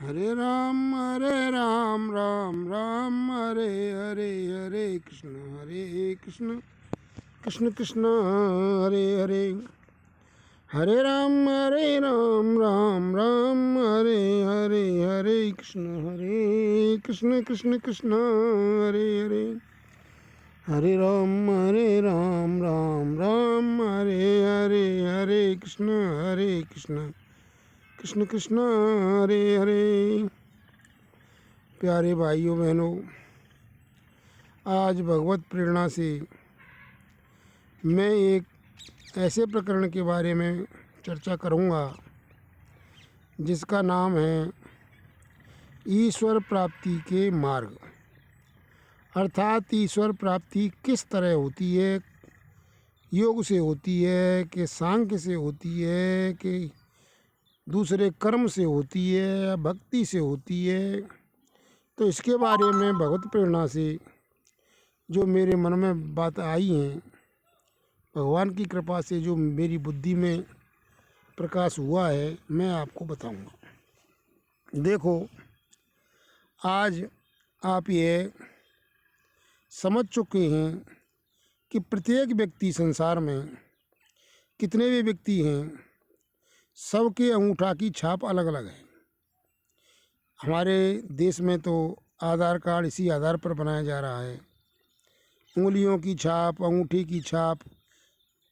हरे राम राम राम हरे हरे, हरे कृष्ण कृष्ण कृष्ण हरे हरे। हरे राम राम राम हरे हरे, हरे कृष्ण कृष्ण कृष्ण हरे हरे। हरे राम राम राम हरे हरे, हरे कृष्ण कृष्ण कृष्ण हरे हरे। प्यारे भाइयों बहनों, आज भगवत प्रेरणा से मैं एक ऐसे प्रकरण के बारे में चर्चा करूंगा जिसका नाम है ईश्वर प्राप्ति के मार्ग। अर्थात ईश्वर प्राप्ति किस तरह होती है, योग से होती है कि सांख्य से होती है कि दूसरे कर्म से होती है या भक्ति से होती है। तो इसके बारे में भगवत प्रेरणा से जो मेरे मन में बात आई हैं, भगवान की कृपा से जो मेरी बुद्धि में प्रकाश हुआ है, मैं आपको बताऊंगा। देखो, आज आप ये समझ चुके हैं कि प्रत्येक व्यक्ति संसार में कितने भी व्यक्ति हैं, सबके अंगूठा की छाप अलग अलग है। हमारे देश में तो आधार कार्ड इसी आधार पर बनाया जा रहा है। उंगलियों की छाप, अंगूठे की छाप,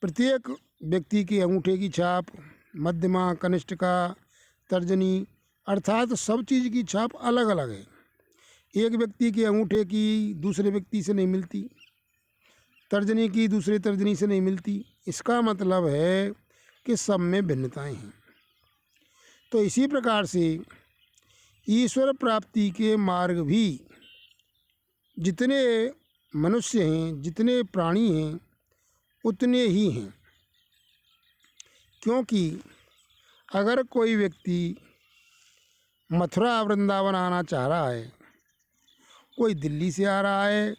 प्रत्येक व्यक्ति के अंगूठे की छाप, मध्यमा, कनिष्ठिका, तर्जनी, अर्थात सब चीज़ की छाप अलग अलग है। एक व्यक्ति के अंगूठे की दूसरे व्यक्ति से नहीं मिलती, तर्जनी की दूसरे तर्जनी से नहीं मिलती। इसका मतलब है कि सब में भिन्नताएं हैं। तो इसी प्रकार से ईश्वर प्राप्ति के मार्ग भी जितने मनुष्य हैं, जितने प्राणी हैं, उतने ही हैं। क्योंकि अगर कोई व्यक्ति मथुरा वृंदावन आना चाह रहा है, कोई दिल्ली से आ रहा है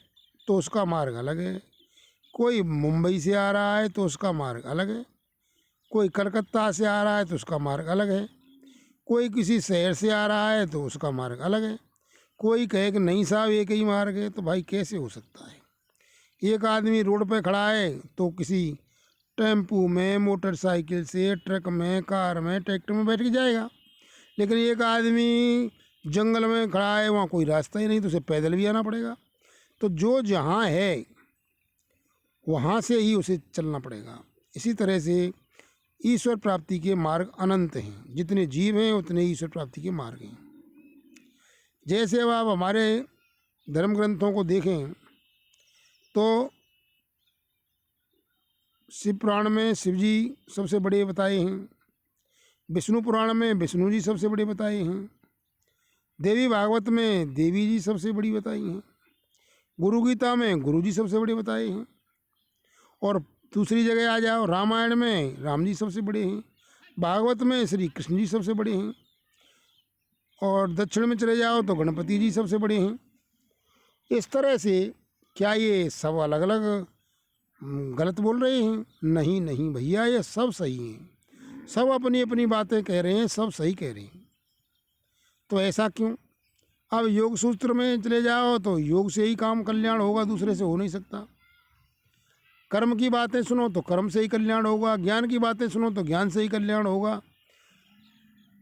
तो उसका मार्ग अलग है, कोई मुंबई से आ रहा है तो उसका मार्ग अलग है, कोई कलकत्ता से आ रहा है तो उसका मार्ग अलग है, कोई किसी शहर से आ रहा है तो उसका मार्ग अलग है। कोई कहे कि नहीं साहब एक ही मार्ग है, तो भाई कैसे हो सकता है? एक आदमी रोड पे खड़ा है तो किसी टेम्पू में, मोटरसाइकिल से, ट्रक में, कार में, ट्रैक्टर में बैठ के जाएगा। लेकिन एक आदमी जंगल में खड़ा है, वहाँ कोई रास्ता ही नहीं, तो उसे पैदल भी आना पड़ेगा। तो जो जहाँ है वहाँ से ही उसे चलना पड़ेगा। इसी तरह से ईश्वर प्राप्ति के मार्ग अनंत हैं। जितने जीव हैं उतने ईश्वर प्राप्ति के मार्ग हैं। जैसे अब आप हमारे धर्म ग्रंथों को देखें तो शिव पुराण में शिव जी सबसे बड़े बताए हैं, विष्णु पुराण में विष्णु जी सबसे बड़े बताए हैं, देवी भागवत में देवी जी सबसे बड़ी बताई हैं, गुरु गीता में गुरु जी सबसे बड़े बताए हैं, और दूसरी जगह आ जाओ रामायण में राम जी सबसे बड़े हैं, भागवत में श्री कृष्ण जी सबसे बड़े हैं, और दक्षिण में चले जाओ तो गणपति जी सबसे बड़े हैं। इस तरह से क्या ये सब अलग अलग गलत बोल रहे हैं? नहीं नहीं भैया, ये सब सही हैं। सब अपनी अपनी बातें कह रहे हैं, सब सही कह रहे हैं। तो ऐसा क्यों? अब योग सूत्र में चले जाओ तो योग से ही काम कल्याण होगा, दूसरे से हो नहीं सकता। कर्म की बातें सुनो तो कर्म से ही कल्याण होगा, ज्ञान की बातें सुनो तो ज्ञान से ही कल्याण होगा।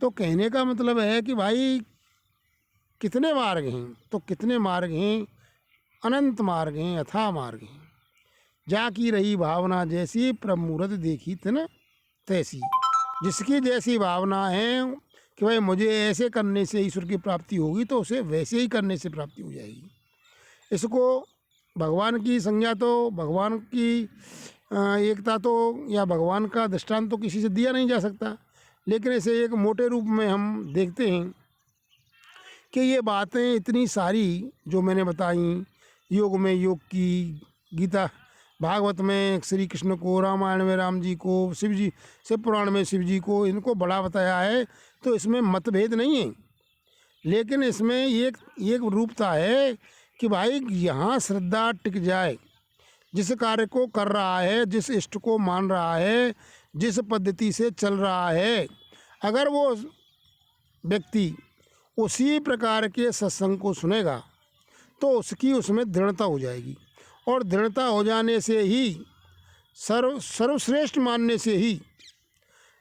तो कहने का मतलब है कि भाई कितने मार्ग हैं? तो कितने मार्ग हैं? अनंत मार्ग हैं, अथाह मार्ग हैं। जाकी रही भावना जैसी, प्रभु मूरत देखी तन तैसी। जिसकी जैसी भावना है कि भाई मुझे ऐसे करने से ईश्वर की प्राप्ति होगी, तो उसे वैसे ही करने से प्राप्ति हो जाएगी। इसको भगवान की संज्ञा तो, भगवान की एकता तो, या भगवान का दृष्टांत तो किसी से दिया नहीं जा सकता। लेकिन इसे एक मोटे रूप में हम देखते हैं कि ये बातें इतनी सारी जो मैंने बताई, योग में योग की, गीता भागवत में श्री कृष्ण को, रामायण में राम जी को, शिव जी शिव पुराण में शिव जी को, इनको बड़ा बताया है। तो इसमें मतभेद नहीं है, लेकिन इसमें एक रूपता है कि भाई यहाँ श्रद्धा टिक जाए। जिस कार्य को कर रहा है, जिस इष्ट को मान रहा है, जिस पद्धति से चल रहा है, अगर वो व्यक्ति उसी प्रकार के सत्संग को सुनेगा तो उसकी उसमें दृढ़ता हो जाएगी, और दृढ़ता हो जाने से ही सर्वश्रेष्ठ मानने से ही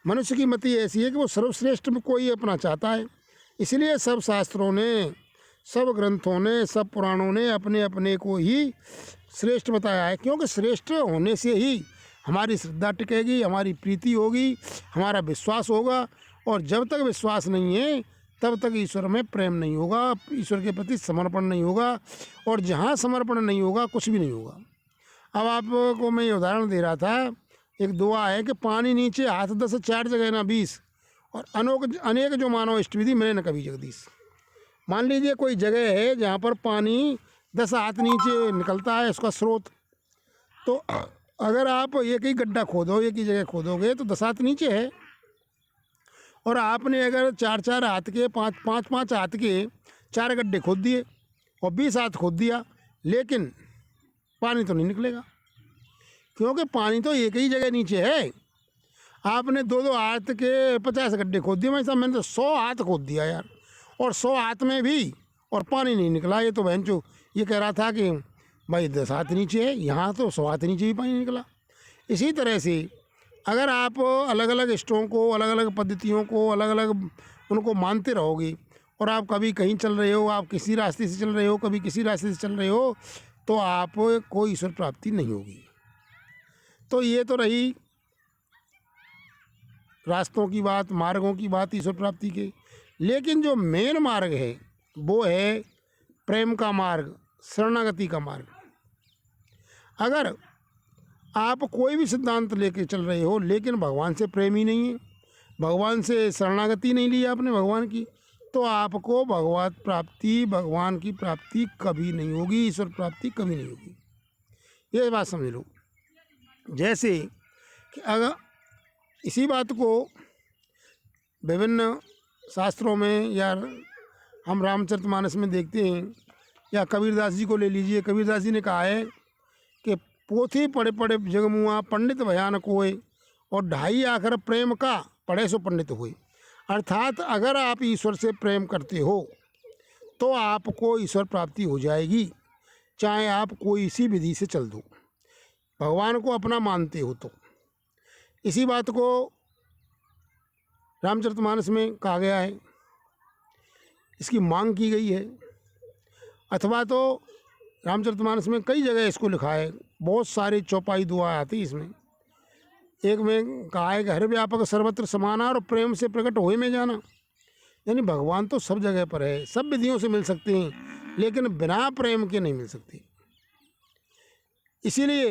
मनुष्य की मति ऐसी है कि वो सर्वश्रेष्ठ को ही अपना चाहता है। इसलिए सब शास्त्रों ने, सब ग्रंथों ने, सब पुराणों ने अपने अपने को ही श्रेष्ठ बताया है, क्योंकि श्रेष्ठ होने से ही हमारी श्रद्धा टिकेगी, हमारी प्रीति होगी, हमारा विश्वास होगा। और जब तक विश्वास नहीं है तब तक ईश्वर में प्रेम नहीं होगा, ईश्वर के प्रति समर्पण नहीं होगा, और जहाँ समर्पण नहीं होगा कुछ भी नहीं होगा। अब आपको मैं ये उदाहरण दे रहा था, एक दुआ है कि पानी नीचे हाथ 10 4 जगह ना 20, और अनेक जो मानव इष्ट विधि मिले न कभी जगदीश। मान लीजिए कोई जगह है जहाँ पर पानी 10 हाथ नीचे निकलता है, उसका स्रोत, तो अगर आप एक ही गड्ढा खोदो, एक ही जगह खोदोगे तो 10 हाथ नीचे है, और आपने अगर 4 हाथ के 5 हाथ के 4 गड्ढे खोद दिए और 20 हाथ खोद दिया, लेकिन पानी तो नहीं निकलेगा, क्योंकि पानी तो एक ही जगह नीचे है। आपने 2 हाथ के 50 गड्ढे खोद दिए, मैंने तो 100 हाथ खोद दिया यार, और 100 हाथ में भी और पानी नहीं निकला। ये तो बहनचो ये कह रहा था कि भाई 10 हाथ नीचे है, यहाँ तो 100 हाथ नीचे भी पानी नहीं निकला। इसी तरह से अगर आप अलग अलग इष्टों को, अलग अलग पद्धतियों को, अलग अलग उनको मानते रहोगे, और आप कभी कहीं चल रहे हो, आप किसी रास्ते से चल रहे हो, कभी किसी रास्ते से चल रहे हो, तो आप कोई ईश्वर प्राप्ति नहीं होगी। तो ये तो रही रास्तों की बात, मार्गों की बात ईश्वर प्राप्ति के। लेकिन जो मेन मार्ग है वो है प्रेम का मार्ग, शरणागति का मार्ग। अगर आप कोई भी सिद्धांत लेके चल रहे हो लेकिन भगवान से प्रेम ही नहीं है, भगवान से शरणागति नहीं ली आपने भगवान की, तो आपको भगवत प्राप्ति, भगवान की प्राप्ति कभी नहीं होगी, ईश्वर प्राप्ति कभी नहीं होगी। ये बात समझ लो। जैसे कि अगर इसी बात को विभिन्न शास्त्रों में या हम रामचरितमानस में देखते हैं, या कबीरदास जी को ले लीजिए। कबीरदास जी ने कहा है कि पोथी पढ़े पढ़े जगमुआ, पंडित भयान कोय, और 2.5 आखर प्रेम का पढ़े सो पंडित हुए। अर्थात अगर आप ईश्वर से प्रेम करते हो तो आपको ईश्वर प्राप्ति हो जाएगी, चाहे आप कोई सी विधि से चल दो, भगवान को अपना मानते हो तो। इसी बात को रामचरितमानस में कहा गया है, इसकी मांग की गई है, अथवा तो रामचरितमानस में कई जगह इसको लिखा है, बहुत सारी चौपाई दुआ आती इसमें। एक में कहा है कि हर व्यापक सर्वत्र समाना और प्रेम से प्रकट होए में जाना, यानी भगवान तो सब जगह पर है, सब विधियों से मिल सकते हैं, लेकिन बिना प्रेम के नहीं मिल सकते। इसीलिए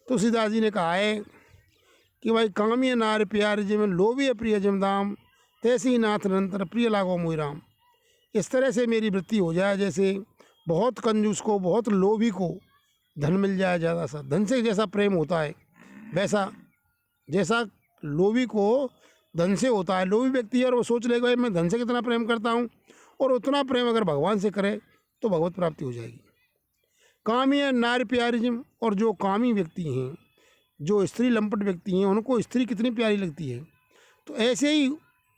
तुलसीदास जी ने कहा है कि भाई कामिय नार प्यार जिम लोभी प्रिय जिम दाम, तैसी नाथ निरंतर प्रिय लागो मोहि राम। इस तरह से मेरी वृत्ति हो जाए, जैसे बहुत कंजूस को, बहुत लोभी को धन मिल जाए ज़्यादा सा, धन से जैसा प्रेम होता है वैसा, जैसा लोभी को धन से होता है। लोभी व्यक्ति है और वो सोच लेगा भाई मैं धन से कितना प्रेम करता हूँ, और उतना प्रेम अगर भगवान से करे तो भगवत प्राप्ति हो जाएगी। कामी है नारी प्यारिज्म, और जो कामी व्यक्ति हैं, जो स्त्री लंपट व्यक्ति हैं, उनको स्त्री कितनी प्यारी लगती है, तो ऐसे ही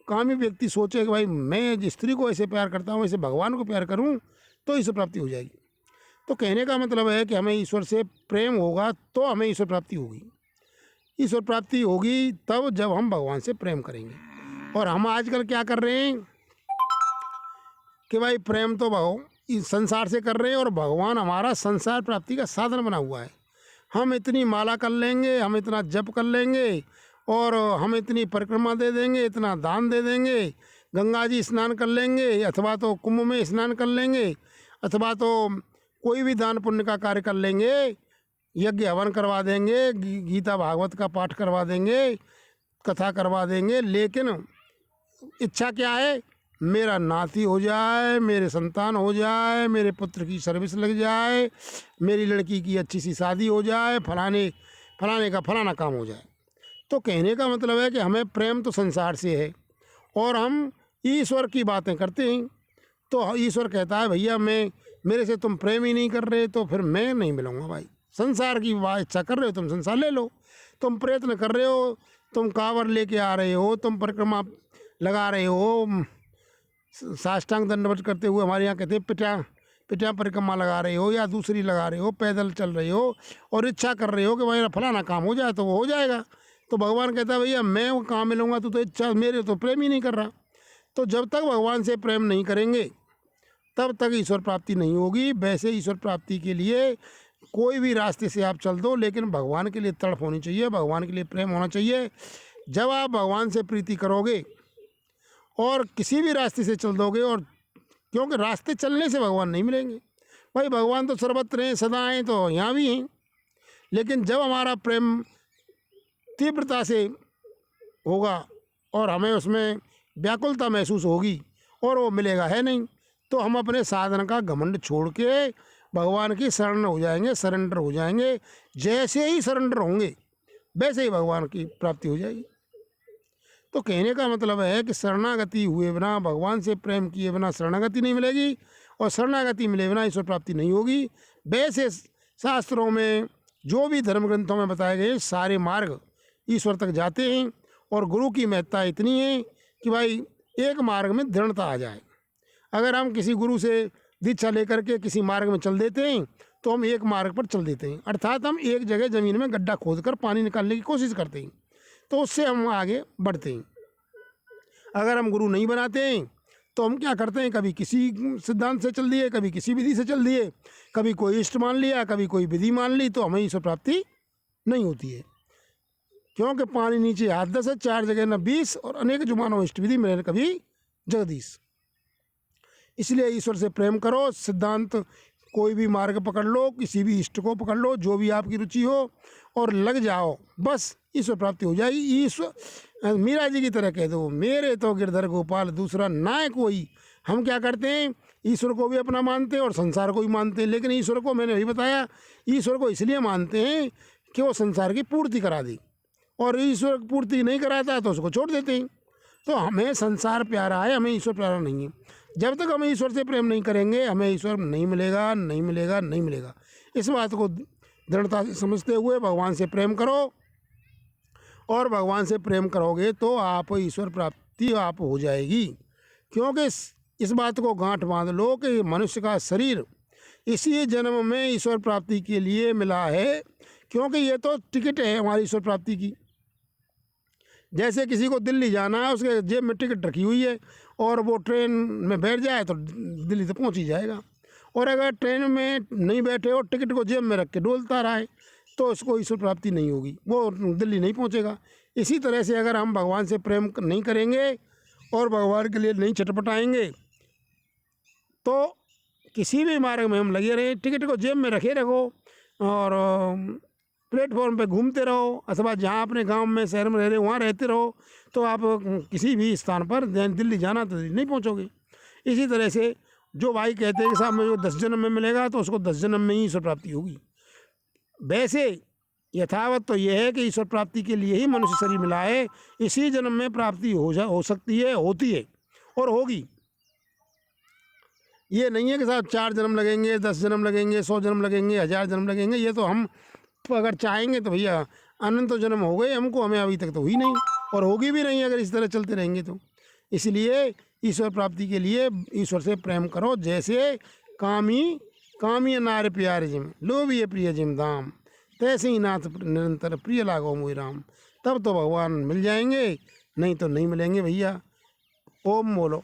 कामी व्यक्ति सोचे कि भाई मैं जिस स्त्री को ऐसे प्यार करता हूँ, ऐसे भगवान को प्यार करूँ तो ईश्वर प्राप्ति हो जाएगी। तो कहने का मतलब है कि हमें ईश्वर से प्रेम होगा तो हमें ईश्वर प्राप्ति होगी। ईश्वर प्राप्ति होगी तब जब हम भगवान से प्रेम करेंगे। और हम आजकल क्या कर रहे हैं कि भाई प्रेम तो इस संसार से कर रहे हैं, और भगवान हमारा संसार प्राप्ति का साधन बना हुआ है। हम इतनी माला कर लेंगे, हम इतना जप कर लेंगे, और हम इतनी परिक्रमा दे देंगे, इतना दान दे देंगे, गंगा जी स्नान कर लेंगे, अथवा तो कुंभ में स्नान कर लेंगे, अथवा तो कोई भी दान पुण्य का कार्य कर लेंगे, यज्ञ हवन करवा देंगे, गीता भागवत का पाठ करवा देंगे, कथा करवा देंगे, लेकिन इच्छा क्या है, मेरा नाती हो जाए, मेरे संतान हो जाए, मेरे पुत्र की सर्विस लग जाए, मेरी लड़की की अच्छी सी शादी हो जाए, फलाने का फलाना काम हो जाए। तो कहने का मतलब है कि हमें प्रेम तो संसार से है, और हम ईश्वर की बातें करते हैं, तो ईश्वर कहता है भैया मेरे से तुम प्रेम ही नहीं कर रहे, तो फिर मैं नहीं मिलूँगा भाई। संसार की इच्छा कर रहे हो, तुम संसार ले लो, तुम प्रयत्न कर रहे हो, तुम कांवर लेके आ रहे हो, तुम परिक्रमा लगा रहे हो, साष्टांग दंडवत करते हुए, हमारे यहाँ कहते हैं पिठा पिठा परिक्रमा लगा रहे हो या दूसरी लगा रहे हो, पैदल चल रहे हो और इच्छा कर रहे हो कि मेरा फलाना काम हो जाए, तो वो हो जाएगा। तो भगवान कहता है भैया मैं वो कहाँ मिलूँगा, तू तो इच्छा, मेरे तो प्रेम ही नहीं कर रहा। तो जब तक भगवान से प्रेम नहीं करेंगे तब तक ईश्वर प्राप्ति नहीं होगी। वैसे ईश्वर प्राप्ति के लिए कोई भी रास्ते से आप चल दो, लेकिन भगवान के लिए तड़प होनी चाहिए, भगवान के लिए प्रेम होना चाहिए। जब आप भगवान से प्रीति करोगे और किसी भी रास्ते से चल दोगे, और क्योंकि रास्ते चलने से भगवान नहीं मिलेंगे भाई, भगवान तो सर्वत्र हैं, सदा हैं, तो यहाँ भी हैं। लेकिन जब हमारा प्रेम तीव्रता से होगा और हमें उसमें व्याकुलता महसूस होगी और वो मिलेगा है नहीं, तो हम अपने साधन का घमंड छोड़ के भगवान की शरण हो जाएंगे, सरेंडर हो जाएंगे। जैसे ही सरेंडर होंगे वैसे ही भगवान की प्राप्ति हो जाएगी। तो कहने का मतलब है कि शरणागति हुए बिना, भगवान से प्रेम किए बिना शरणागति नहीं मिलेगी, और शरणागति मिले बिना ईश्वर प्राप्ति नहीं होगी। वैसे शास्त्रों में जो भी धर्म ग्रंथों में बताए गए सारे मार्ग ईश्वर तक जाते हैं, और गुरु की महत्ता इतनी है कि भाई एक मार्ग में दृढ़ता आ जाए। अगर हम किसी गुरु से दीक्षा लेकर के किसी मार्ग में चल देते हैं तो हम एक मार्ग पर चल देते हैं, अर्थात हम एक जगह ज़मीन में गड्ढा खोदकर पानी निकालने की कोशिश करते हैं, तो उससे हम आगे बढ़ते हैं। अगर हम गुरु नहीं बनाते हैं तो हम क्या करते हैं, कभी किसी सिद्धांत से चल दिए, कभी किसी विधि से चल दिए, कभी कोई इष्ट मान लिया, कभी कोई विधि मान ली, तो हमें ईश्वर प्राप्ति नहीं होती है। क्योंकि पानी नीचे हाथ 10 है, 4 जगह न 20, और अनेक जुमानो इष्ट विधि मिले कभी जगदीश। इसलिए ईश्वर से प्रेम करो, सिद्धांत कोई भी मार्ग पकड़ लो, किसी भी इष्ट को पकड़ लो, जो भी आपकी रुचि हो, और लग जाओ, बस ईश्वर प्राप्ति हो जाएगी। ईश्वर मीरा जी की तरह कह दो, मेरे तो गिरधर गोपाल दूसरा ना कोई। हम क्या करते हैं, ईश्वर को भी अपना मानते हैं और संसार को भी मानते हैं, लेकिन ईश्वर को मैंने वही बताया, ईश्वर को इसलिए मानते हैं कि वो संसार की पूर्ति करा दी, और ईश्वर पूर्ति नहीं कराता तो उसको छोड़ देते हैं। तो हमें संसार प्यारा है, हमें ईश्वर प्यारा नहीं है। जब तक हम ईश्वर से प्रेम नहीं करेंगे हमें ईश्वर नहीं मिलेगा, नहीं मिलेगा, नहीं मिलेगा। इस बात को दृढ़ता से समझते हुए भगवान से प्रेम करो, और भगवान से प्रेम करोगे तो आप ईश्वर प्राप्ति आप हो जाएगी। क्योंकि इस बात को गांठ बांध लो कि मनुष्य का शरीर इसी जन्म में ईश्वर प्राप्ति के लिए मिला है, क्योंकि ये तो टिकट है हमारी ईश्वर प्राप्ति की। जैसे किसी को दिल्ली जाना है, उसके जेब में टिकट रखी हुई है और वो ट्रेन में बैठ जाए तो दिल्ली तक पहुंच ही जाएगा, और अगर ट्रेन में नहीं बैठे और टिकट को जेब में रख के डोलता रहा है तो उसको ईश्वर प्राप्ति नहीं होगी, वो दिल्ली नहीं पहुंचेगा। इसी तरह से अगर हम भगवान से प्रेम नहीं करेंगे और भगवान के लिए नहीं छटपटाएंगे तो किसी भी मार्ग में हम लगे रहें, टिकट को जेब में रखे रखो और प्लेटफॉर्म पे घूमते रहो, अथवा जहाँ अपने गांव में शहर में रह रहे वहाँ रहते रहो, तो आप किसी भी स्थान पर दिल्ली जाना तो दिल्ली नहीं पहुँचोगे। इसी तरह से जो भाई कहते हैं कि साहब मुझे 10 जन्म में मिलेगा, तो उसको 10 जन्म में ही ईश्वर प्राप्ति होगी। वैसे यथावत तो यह है कि ईश्वर प्राप्ति के लिए ही मनुष्य शरीर मिला है, इसी जन्म में प्राप्ति हो सकती है, होती है और होगी। ये नहीं है कि साहब 4 जन्म लगेंगे, 10 जन्म लगेंगे, 100 जन्म लगेंगे, 1000 जन्म लगेंगे। ये तो हम अगर चाहेंगे तो भैया अनंत जन्म हो गए हमको, हमें अभी तक तो हुई नहीं और होगी भी नहीं अगर इस तरह चलते रहेंगे तो। इसलिए ईश्वर प्राप्ति के लिए ईश्वर से प्रेम करो। जैसे कामी नार प्यार जिम लोभी प्रिय जिम धाम, तैसे ही नाथ निरंतर प्रिय लागो मोहि राम। तब तो भगवान मिल जाएंगे, नहीं तो नहीं मिलेंगे भैया। ओम बोलो।